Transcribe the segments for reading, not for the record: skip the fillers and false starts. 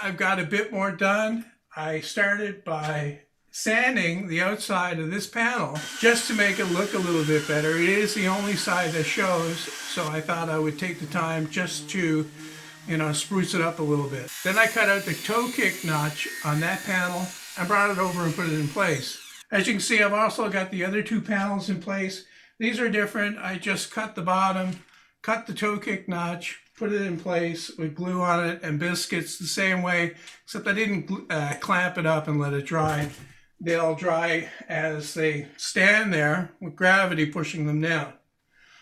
I've got a bit more done. I started by sanding the outside of this panel just to make it look a little bit better. It is the only side that shows, so I thought I would take the time just to, spruce it up a little bit. Then I cut out the toe kick notch on that panel and brought it over and put it in place. As you can see, I've also got the other two panels in place. These are different. I just cut the bottom, cut the toe kick notch, put it in place with glue on it and biscuits the same way, except I didn't clamp it up and let it dry. They'll dry as they stand there with gravity pushing them down.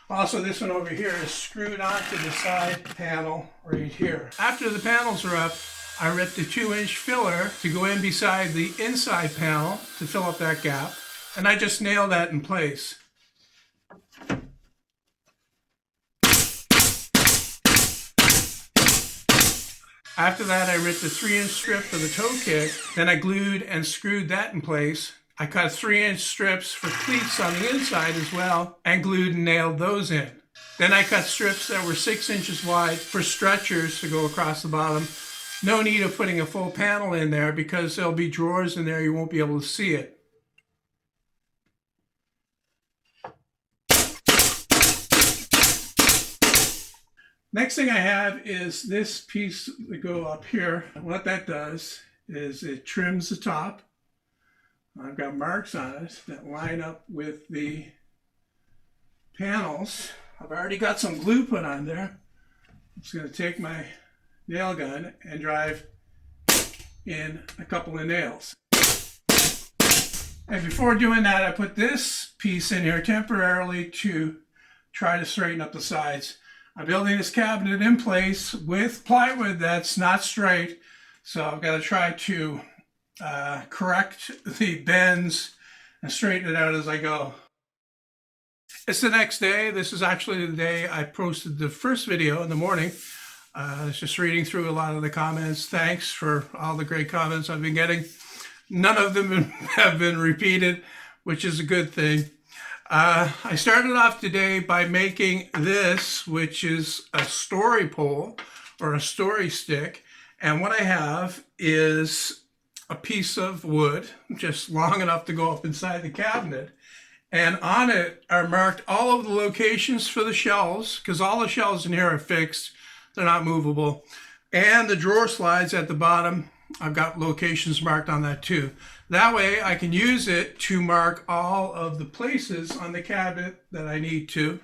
Also, this one over here is screwed onto the side panel right here. After the panels are up, I ripped a 2-inch filler to go in beside the inside panel to fill up that gap, and I just nailed that in place. After that, I ripped a 3-inch strip for the toe kick, then I glued and screwed that in place. I cut 3-inch strips for cleats on the inside as well, and glued and nailed those in. Then I cut strips that were 6 inches wide for stretchers to go across the bottom. No need of putting a full panel in there because there'll be drawers in there, you won't be able to see it. Next thing I have is this piece that go up here. What that does is it trims the top. I've got marks on it that line up with the panels. I've already got some glue put on there. I'm just going to take my nail gun and drive in a couple of nails. And before doing that, I put this piece in here temporarily to try to straighten up the sides. I'm building this cabinet in place with plywood that's not straight, so I've got to try to correct the bends and straighten it out as I go. It's the next day. This is actually the day I posted the first video in the morning. I was just reading through a lot of the comments. Thanks for all the great comments I've been getting. None of them have been repeated, which is a good thing. I started off today by making this, which is a story pole or a story stick. And what I have is a piece of wood, just long enough to go up inside the cabinet. And on it are marked all of the locations for the shelves, because all the shelves in here are fixed. They're not movable. And the drawer slides at the bottom, I've got locations marked on that too. That way I can use it to mark all of the places on the cabinet that I need to.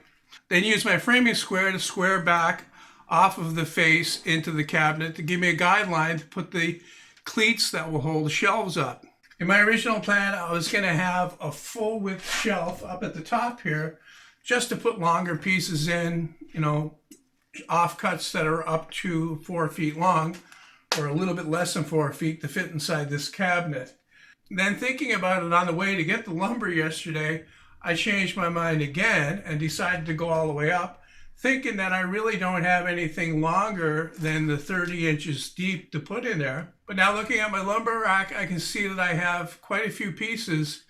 Then use my framing square to square back off of the face into the cabinet to give me a guideline to put the cleats that will hold the shelves up. In my original plan, I was going to have a full width shelf up at the top here just to put longer pieces in, offcuts that are up to 4 feet long or a little bit less than 4 feet to fit inside this cabinet. Then thinking about it on the way to get the lumber yesterday, I changed my mind again and decided to go all the way up, thinking that I really don't have anything longer than the 30 inches deep to put in there. But now looking at my lumber rack, I can see that I have quite a few pieces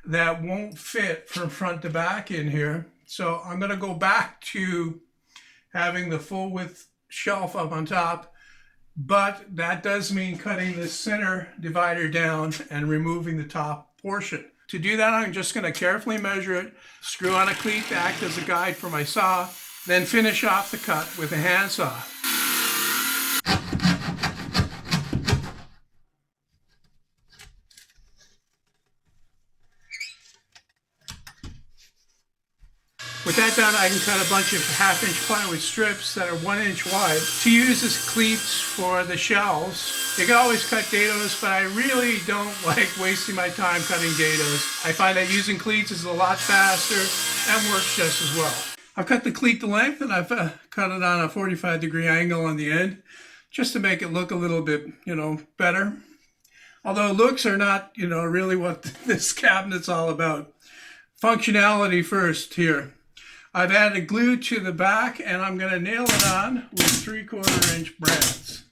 that won't fit from front to back in here. So I'm going to go back to having the full width shelf up on top, but that does mean cutting the center divider down and removing the top portion. To do that, I'm just going to carefully measure it, screw on a cleat to act as a guide for my saw, then finish off the cut with a handsaw. With that done, I can cut a bunch of 1/2-inch plywood strips that are 1 inch wide to use as cleats for the shelves. You can always cut dados, but I really don't like wasting my time cutting dados. I find that using cleats is a lot faster and works just as well. I've cut the cleat to length and I've cut it on a 45-degree angle on the end just to make it look a little bit, better. Although looks are not, really what this cabinet's all about. Functionality first here. I've added glue to the back and I'm going to nail it on with 3/4 inch brads.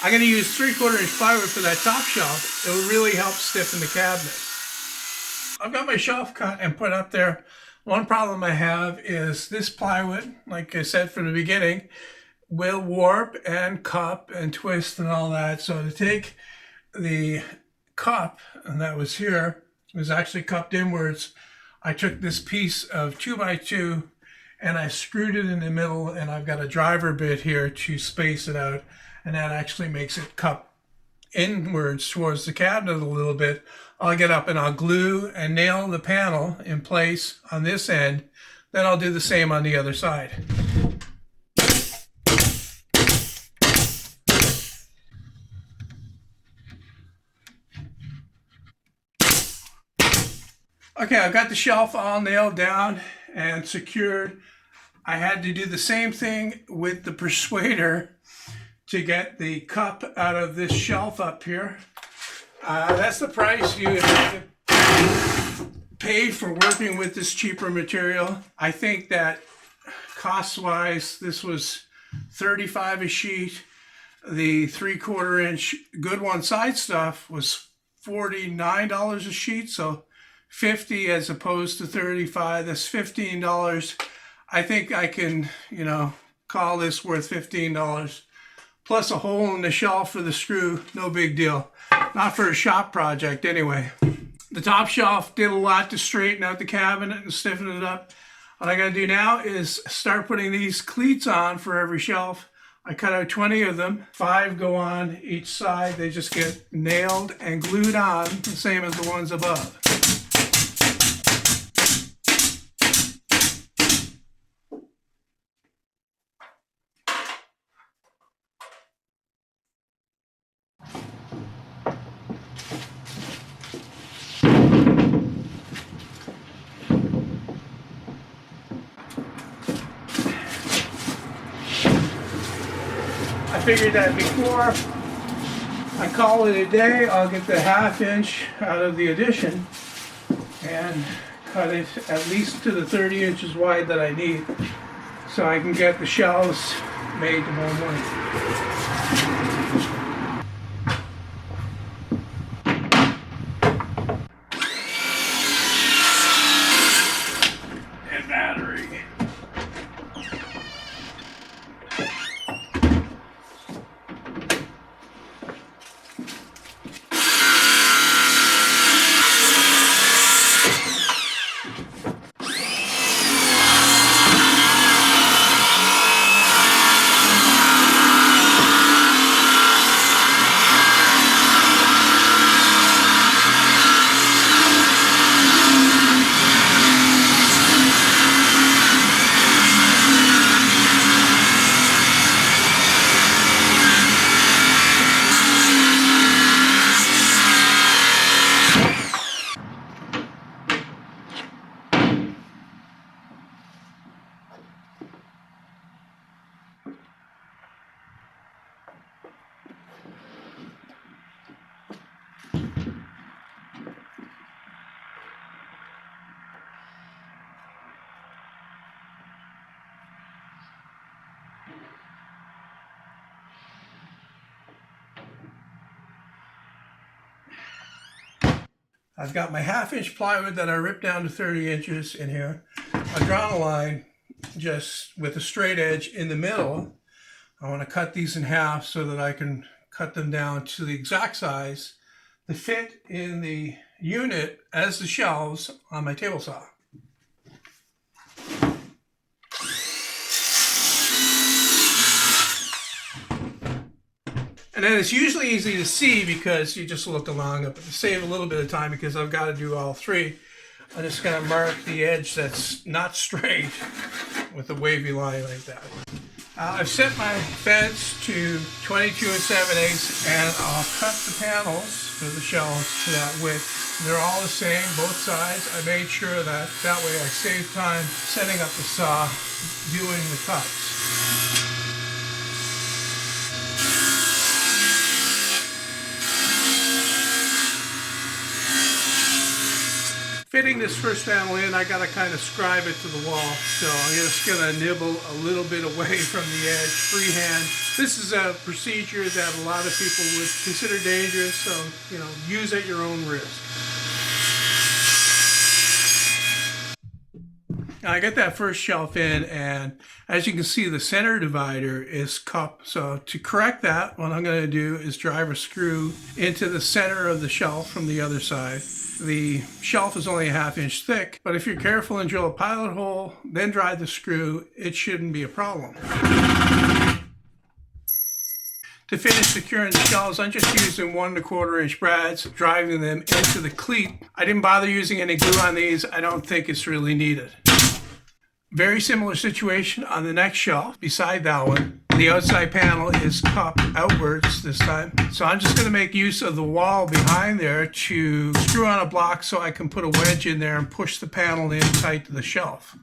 I'm going to use 3/4 inch plywood for that top shelf. It will really help stiffen the cabinet. I've got my shelf cut and put up there. One problem I have is this plywood, like I said from the beginning, will warp and cup and twist and all that. So to take the cup, and that was here, it was actually cupped inwards. I took this piece of 2x2 and I screwed it in the middle, and I've got a driver bit here to space it out, and that actually makes it cup inwards towards the cabinet a little bit. I'll get up and I'll glue and nail the panel in place on this end. Then I'll do the same on the other side. Okay, I've got the shelf all nailed down and secured. I had to do the same thing with the persuader to get the cup out of this shelf up here. That's the price you have to pay for working with this cheaper material. I think that cost-wise, this was $35 a sheet. The 3/4 inch good one side stuff was $49 a sheet, so $50 as opposed to $35. That's $15. I think I can, call this worth $15. Plus a hole in the shelf for the screw, no big deal. Not for a shop project anyway. The top shelf did a lot to straighten out the cabinet and stiffen it up. What I gotta do now is start putting these cleats on for every shelf. I cut out 20 of them. 5 go on each side. They just get nailed and glued on, the same as the ones above. I figured that before I call it a day, I'll get the 1/2 inch out of the addition and cut it at least to the 30 inches wide that I need, so I can get the shelves made tomorrow morning. And battery. I've got my 1/2 inch plywood that I ripped down to 30 inches in here. I've drawn a line just with a straight edge in the middle. I want to cut these in half so that I can cut them down to the exact size to fit in the unit as the shelves on my table saw. And then it's usually easy to see because you just look along it, but to save a little bit of time because I've got to do all 3, I'm just going to mark the edge that's not straight with a wavy line like that. I've set my fence to 22 7/8, and I'll cut the panels for the shelves to that width. They're all the same, both sides. I made sure that way I save time setting up the saw, doing the cuts. Fitting this first panel in, I got to kind of scribe it to the wall, so I'm just going to nibble a little bit away from the edge, freehand. This is a procedure that a lot of people would consider dangerous, so use at your own risk. Now I got that first shelf in, and as you can see, the center divider is cupped. So to correct that, what I'm going to do is drive a screw into the center of the shelf from the other side. The shelf is only a 1/2 inch thick, but if you're careful and drill a pilot hole, then drive the screw, it shouldn't be a problem. To finish securing the shelves, I'm just using 1 1/4 inch brads, driving them into the cleat. I didn't bother using any glue on these. I don't think it's really needed. Very similar situation on the next shelf beside that one. The outside panel is cupped outwards this time. So I'm just going to make use of the wall behind there to screw on a block so I can put a wedge in there and push the panel in tight to the shelf.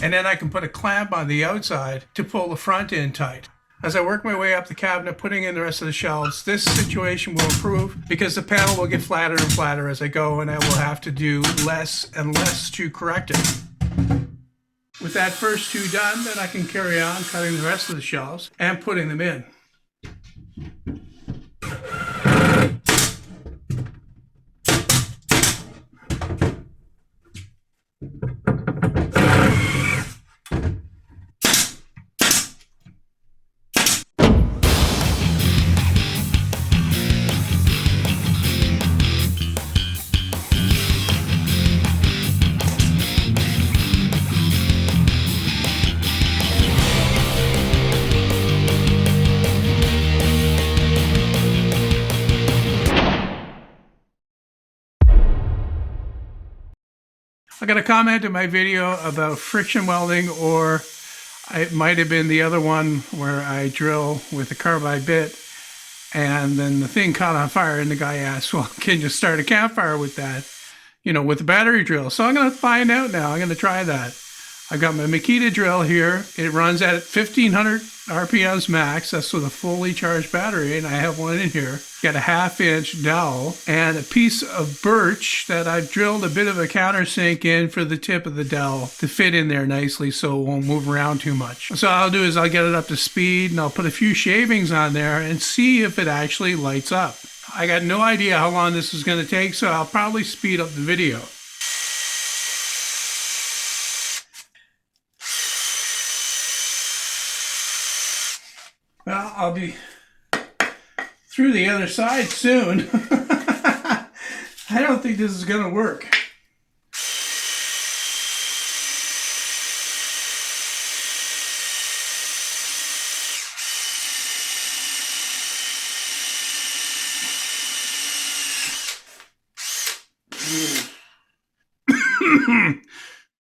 And then I can put a clamp on the outside to pull the front in tight. As I work my way up the cabinet, putting in the rest of the shelves, this situation will improve because the panel will get flatter and flatter as I go, and I will have to do less and less to correct it. With that first 2 done, then I can carry on cutting the rest of the shelves and putting them in. I got a comment in my video about friction welding, or it might have been the other one where I drill with a carbide bit and then the thing caught on fire, and the guy asked, well, can you start a campfire with that? You know, with a battery drill. So I'm going to find out now. I'm going to try that. I've got my Makita drill here. It runs at 1500 RPMs max. That's with a fully charged battery, and I have one in here. Got a 1/2 inch dowel and a piece of birch that I've drilled a bit of a countersink in for the tip of the dowel to fit in there nicely so it won't move around too much. So I'll do is I'll get it up to speed, and I'll put a few shavings on there and see if it actually lights up. I got no idea how long this is going to take, so I'll probably speed up the video. Well, I'll be through the other side soon. I don't think this is going to work.